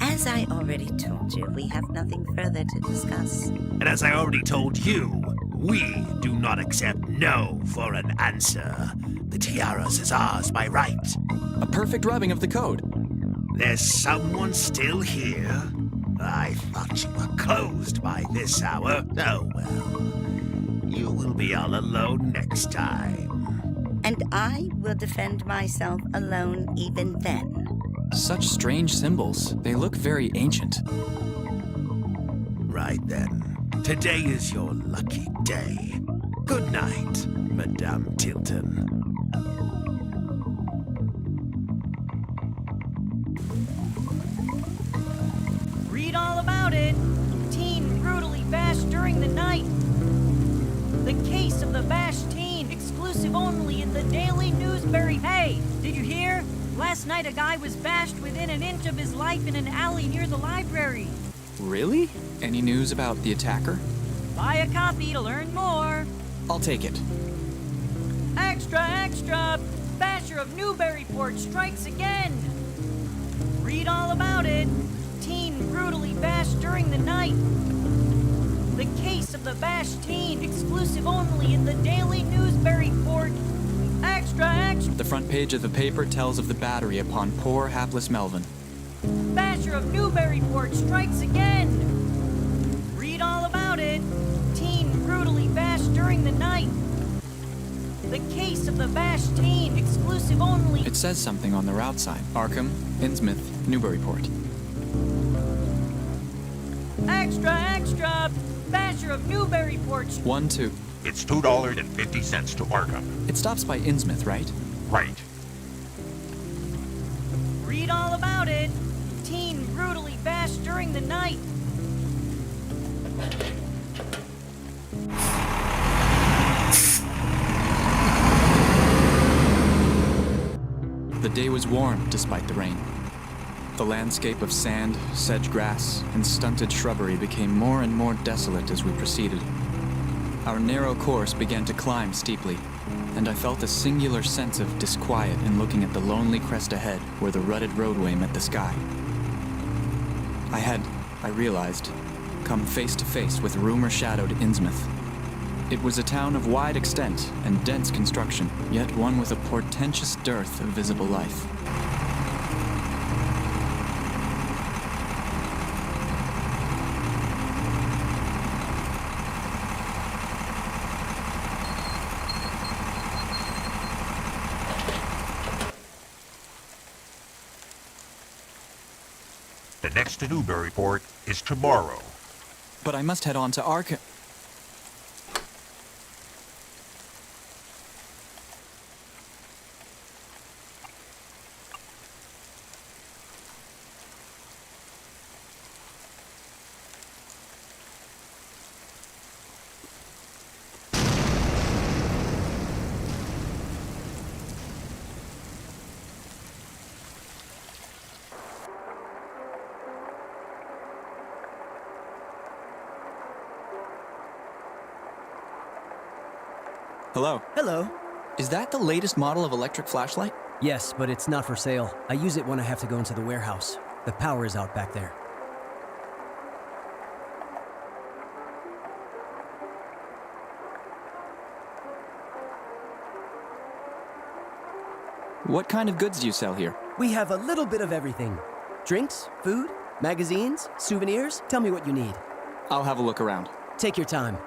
As I already told you, we have nothing further to discuss. And as I already told you, we do not accept no for an answer. The tiaras is ours by right. A perfect rubbing of the code. There's someone still here? I thought you were closed by this hour. Oh well. You will be all alone next time. And I will defend myself alone even then. Such strange symbols. They look very ancient. Right then. Today is your lucky day. Good night, Madame Tilton. Read all about it. Teen brutally bashed during the night. The case of the bashed teen, exclusive only in the Daily Newsbury. Hey, did you hear? Last night a guy was bashed within an inch of his life in an alley near the library. Really? Any news about the attacker? Buy a copy to learn more. I'll take it. Extra, extra! Basher of Newburyport strikes again. Read all about it. Teen brutally bashed during the night. The case of the bashed teen, exclusive only in the Daily Newsburyport. Extra, extra! The front page of the paper tells of the battery upon poor, hapless Melvin. Basher of Newburyport strikes again. Read all about it. Teen brutally bashed during the night. The case of the bashed teen, exclusive only... It says something on the route sign. Arkham, Innsmouth, Newburyport. Extra, extra! Basher of Newburyport... 1-2. It's $2.50 to Arkham. It stops by Innsmouth, right? Right. Read all about it. Teen brutally bashed during the night. The day was warm despite the rain. The landscape of sand, sedge grass, and stunted shrubbery became more and more desolate as we proceeded. Our narrow course began to climb steeply, and I felt a singular sense of disquiet in looking at the lonely crest ahead where the rutted roadway met the sky. I realized, come face to face with rumor-shadowed Innsmouth. It was a town of wide extent and dense construction, yet one with a portentous dearth of visible life. The next Newburyport is tomorrow. But I must head on to Ark. Hello. Hello. Is that the latest model of electric flashlight? Yes, but it's not for sale. I use it when I have to go into the warehouse. The power is out back there. What kind of goods do you sell here? We have a little bit of everything. Drinks, food, magazines, souvenirs. Tell me what you need. I'll have a look around. Take your time.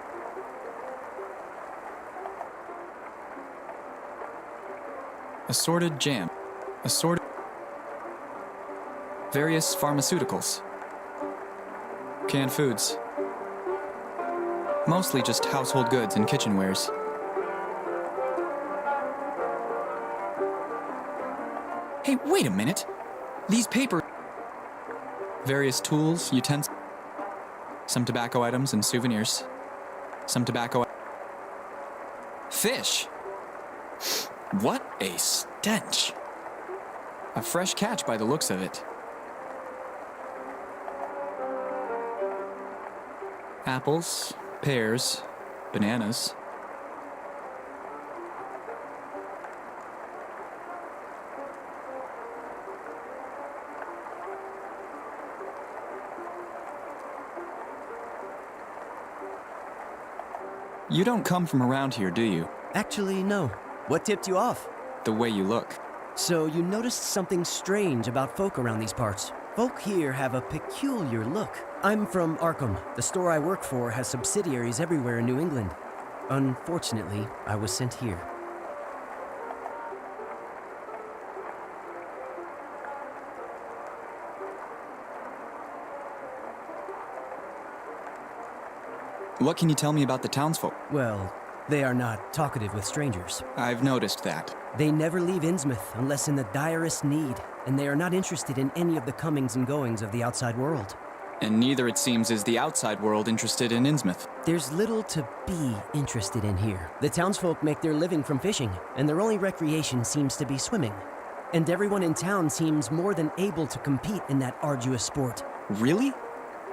Assorted jam. Assorted... Various pharmaceuticals. Canned foods. Mostly just household goods and kitchenwares. Hey, wait a minute! These papers... Various tools, utensils... Some tobacco items and souvenirs. Some tobacco... Fish! What a stench! A fresh catch by the looks of it. Apples, pears, bananas. You don't come from around here, do you? Actually, no. What tipped you off? The way you look. So you noticed something strange about folk around these parts. Folk here have a peculiar look. I'm from Arkham. The store I work for has subsidiaries everywhere in New England. Unfortunately, I was sent here. What can you tell me about the townsfolk? Well, they are not talkative with strangers. I've noticed that. They never leave Innsmouth unless in the direst need, and they are not interested in any of the comings and goings of the outside world. And neither, it seems, is the outside world interested in Innsmouth. There's little to be interested in here. The townsfolk make their living from fishing, and their only recreation seems to be swimming. And everyone in town seems more than able to compete in that arduous sport. Really?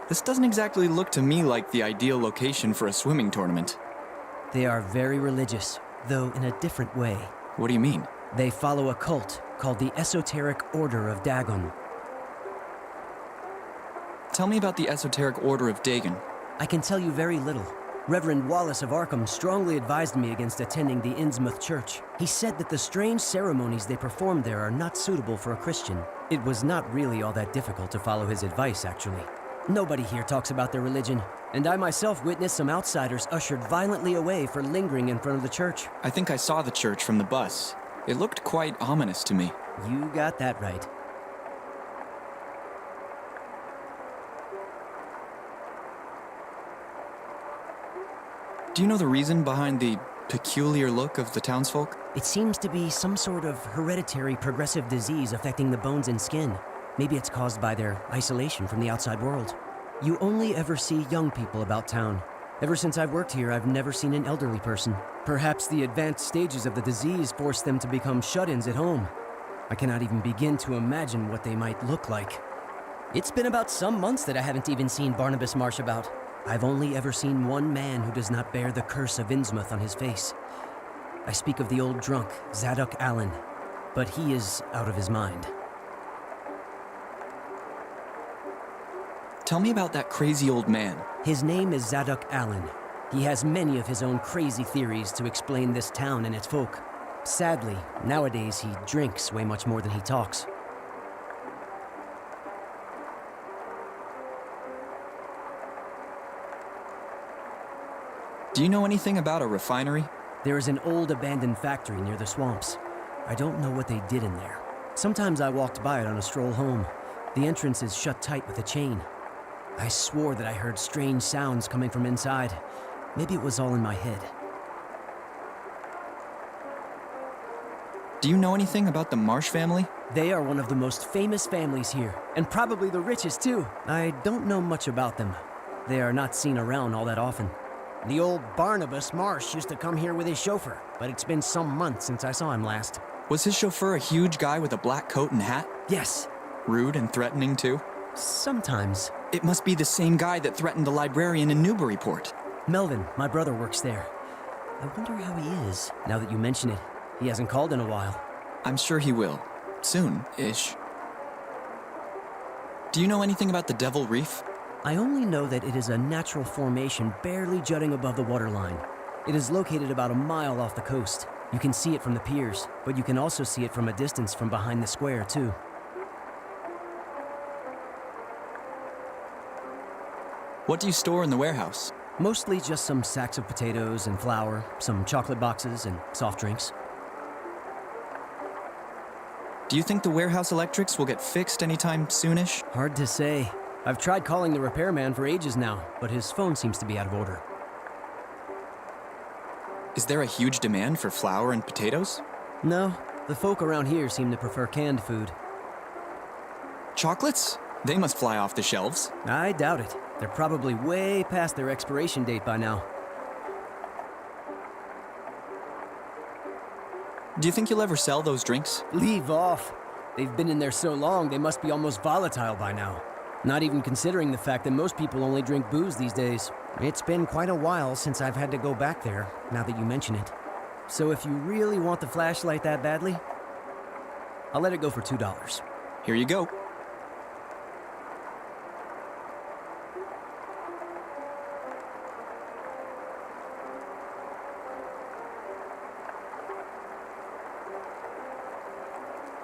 This doesn't exactly look to me like the ideal location for a swimming tournament. They are very religious, though in a different way. What do you mean? They follow a cult called the Esoteric Order of Dagon. Tell me about the Esoteric Order of Dagon. I can tell you very little. Reverend Wallace of Arkham strongly advised me against attending the Innsmouth church. He said that the strange ceremonies they perform there are not suitable for a Christian. It was not really all that difficult to follow his advice, actually. Nobody here talks about their religion, and I myself witnessed some outsiders ushered violently away for lingering in front of the church. I think I saw the church from the bus. It looked quite ominous to me. You got that right. Do you know the reason behind the peculiar look of the townsfolk? It seems to be some sort of hereditary progressive disease affecting the bones and skin. Maybe it's caused by their isolation from the outside world. You only ever see young people about town. Ever since I've worked here, I've never seen an elderly person. Perhaps the advanced stages of the disease forced them to become shut-ins at home. I cannot even begin to imagine what they might look like. It's been about some months that I haven't even seen Barnabas Marsh about. I've only ever seen one man who does not bear the curse of Innsmouth on his face. I speak of the old drunk, Zadok Allen, but he is out of his mind. Tell me about that crazy old man. His name is Zadok Allen. He has many of his own crazy theories to explain this town and its folk. Sadly, nowadays he drinks way much more than he talks. Do you know anything about a refinery? There is an old abandoned factory near the swamps. I don't know what they did in there. Sometimes I walked by it on a stroll home. The entrance is shut tight with a chain. I swore that I heard strange sounds coming from inside. Maybe it was all in my head. Do you know anything about the Marsh family? They are one of the most famous families here, and probably the richest too. I don't know much about them. They are not seen around all that often. The old Barnabas Marsh used to come here with his chauffeur, but it's been some months since I saw him last. Was his chauffeur a huge guy with a black coat and hat? Yes. Rude and threatening too? Sometimes. It must be the same guy that threatened the librarian in Newburyport. Melvin, my brother, works there. I wonder how he is, now that you mention it. He hasn't called in a while. I'm sure he will. Soon-ish. Do you know anything about the Devil Reef? I only know that it is a natural formation barely jutting above the waterline. It is located about a mile off the coast. You can see it from the piers, but you can also see it from a distance from behind the square, too. What do you store in the warehouse? Mostly just some sacks of potatoes and flour, some chocolate boxes, and soft drinks. Do you think the warehouse electrics will get fixed anytime soonish? Hard to say. I've tried calling the repairman for ages now, but his phone seems to be out of order. Is there a huge demand for flour and potatoes? No, the folk around here seem to prefer canned food. Chocolates? They must fly off the shelves. I doubt it. They're probably way past their expiration date by now. Do you think you'll ever sell those drinks? Leave off. They've been in there so long, they must be almost volatile by now. Not even considering the fact that most people only drink booze these days. It's been quite a while since I've had to go back there, now that you mention it. So if you really want the flashlight that badly, I'll let it go for $2. Here you go.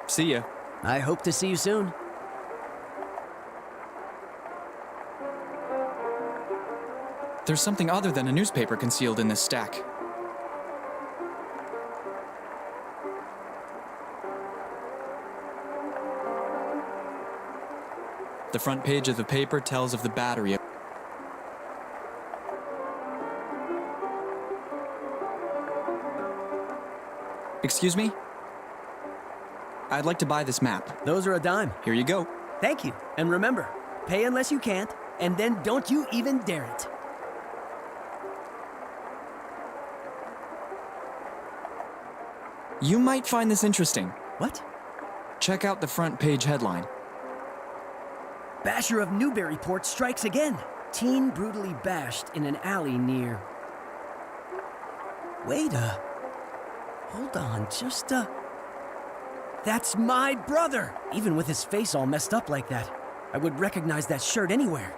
See ya. I hope to see you soon. There's something other than a newspaper concealed in this stack. The front page of the paper tells of the battery. Excuse me? I'd like to buy this map. Those are a dime. Here you go. Thank you. And remember, pay unless you can't, and then don't you even dare it. You might find this interesting. What? Check out the front page headline. Basher of Newburyport strikes again. Teen brutally bashed in an alley near... Wait a... Hold on, just a... That's my brother! Even with his face all messed up like that, I would recognize that shirt anywhere.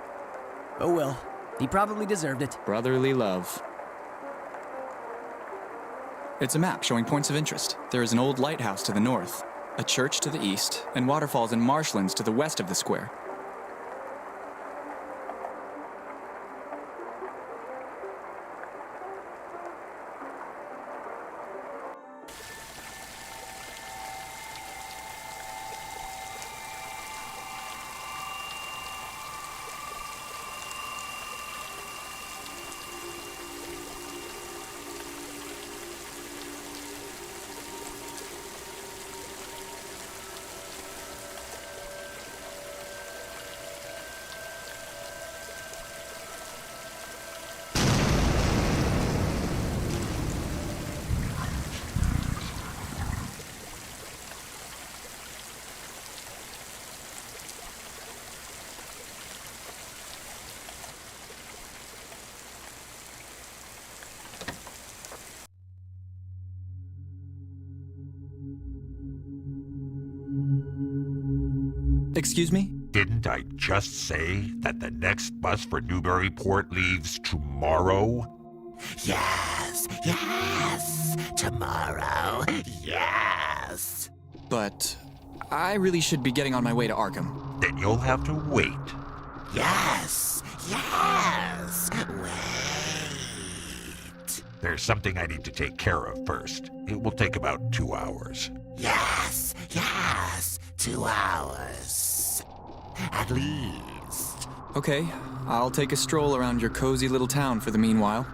Oh well, he probably deserved it. Brotherly love. It's a map showing points of interest. There is an old lighthouse to the north, a church to the east, and waterfalls and marshlands to the west of the square. Excuse me? Didn't I just say that the next bus for Newburyport leaves tomorrow? Yes, tomorrow, yes. But I really should be getting on my way to Arkham. Then you'll have to wait. Yes, wait. There's something I need to take care of first. It will take about 2 hours. Yes, 2 hours. At least. Okay, I'll take a stroll around your cozy little town for the meanwhile.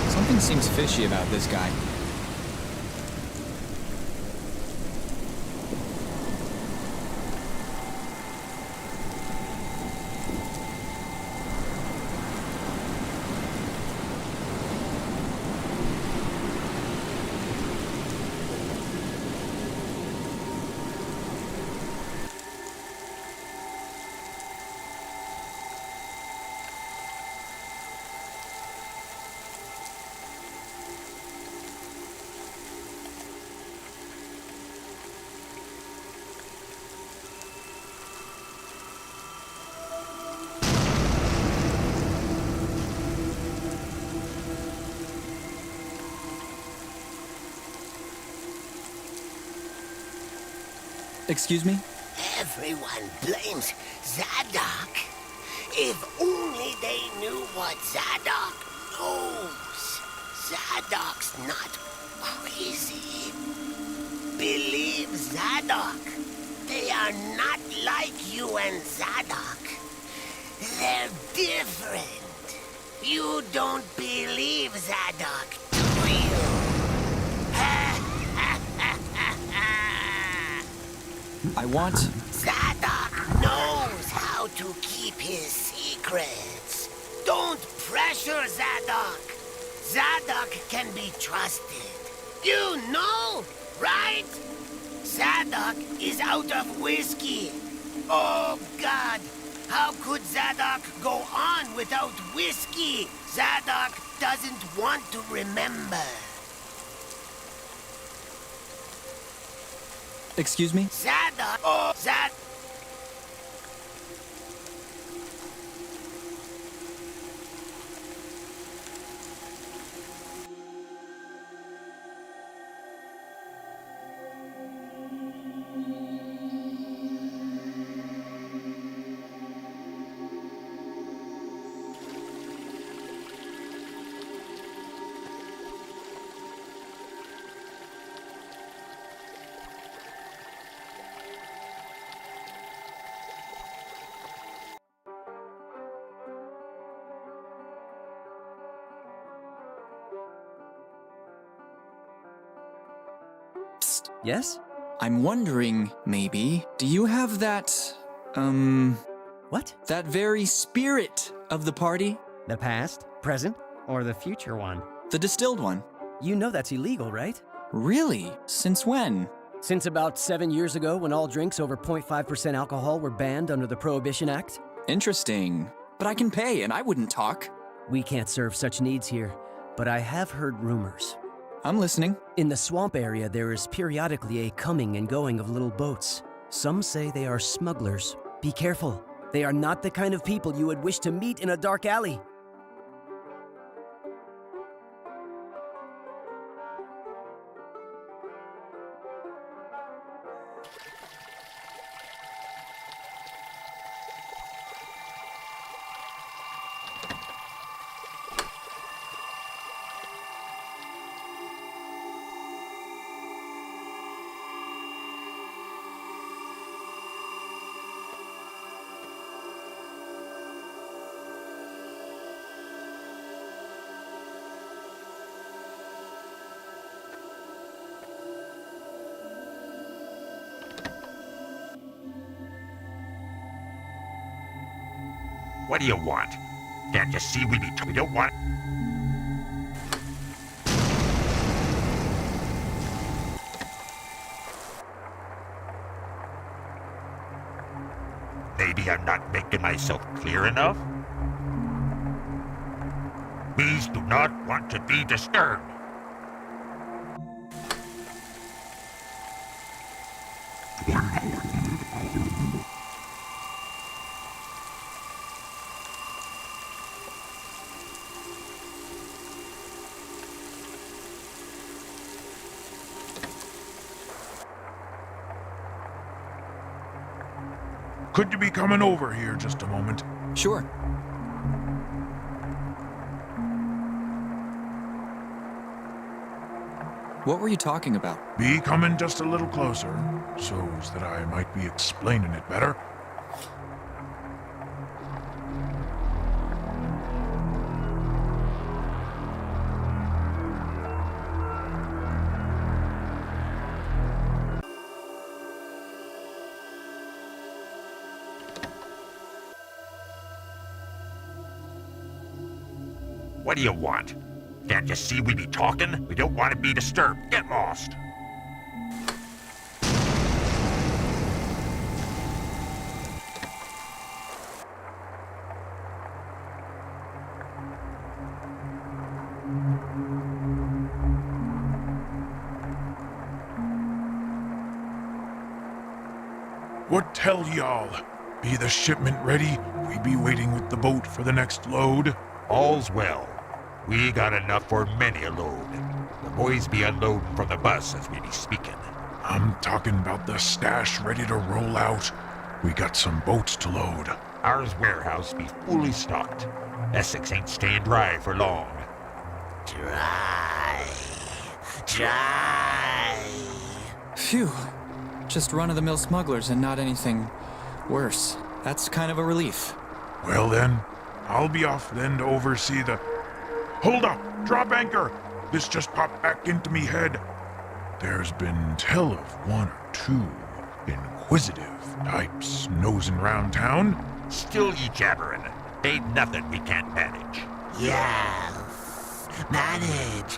Something seems fishy about this guy. Excuse me? Everyone blames Zadok. If only they knew what Zadok knows. Zadok's not crazy. Believe Zadok. They are not like you and Zadok. They're different. You don't believe Zadok, do you? I want... Zadok knows how to keep his secrets. Don't pressure Zadok. Zadok can be trusted. You know, right? Zadok is out of whiskey. Oh, God. How could Zadok go on without whiskey? Zadok doesn't want to remember. Excuse me? Zadok! Oh, Zadok! Yes? I'm wondering, maybe, do you have that, What? that very spirit of the party? The past, present, or the future one? The distilled one. You know that's illegal, right? Really? Since when? Since about 7 years ago, when all drinks over 0.5% alcohol were banned under the Prohibition Act. Interesting. But I can pay, and I wouldn't talk. We can't serve such needs here, but I have heard rumors. I'm listening. In the swamp area, there is periodically a coming and going of little boats. Some say they are smugglers. Be careful. They are not the kind of people you would wish to meet in a dark alley. What do you want? Can't you see we don't want... Maybe I'm not making myself clear enough? Bees do not want to be disturbed. Could you be coming over here just a moment? Sure. What were you talking about? Be coming just a little closer, so's that I might be explaining it better. What do you want? Can't you see we be talking? We don't want to be disturbed. Get lost. What tell y'all? Be the shipment ready? We be waiting with the boat for the next load? All's well. We got enough for many a load. The boys be unloading from the bus as we be speaking. I'm talking about the stash ready to roll out. We got some boats to load. Ours warehouse be fully stocked. Essex ain't staying dry for long. Dry. Phew. Just run-of-the-mill smugglers and not anything worse. That's kind of a relief. Well then, I'll be off then to oversee the... Hold up! Drop anchor! This just popped back into me head. There's been tell of one or two inquisitive types nosing round town. Still ye jabbering. Ain't nothing we can't manage. Yes. Manage.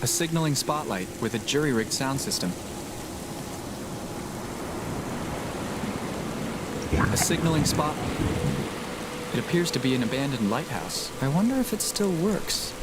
A signaling spotlight with a jury-rigged sound system. A signaling spotlight. It appears to be an abandoned lighthouse. I wonder if it still works.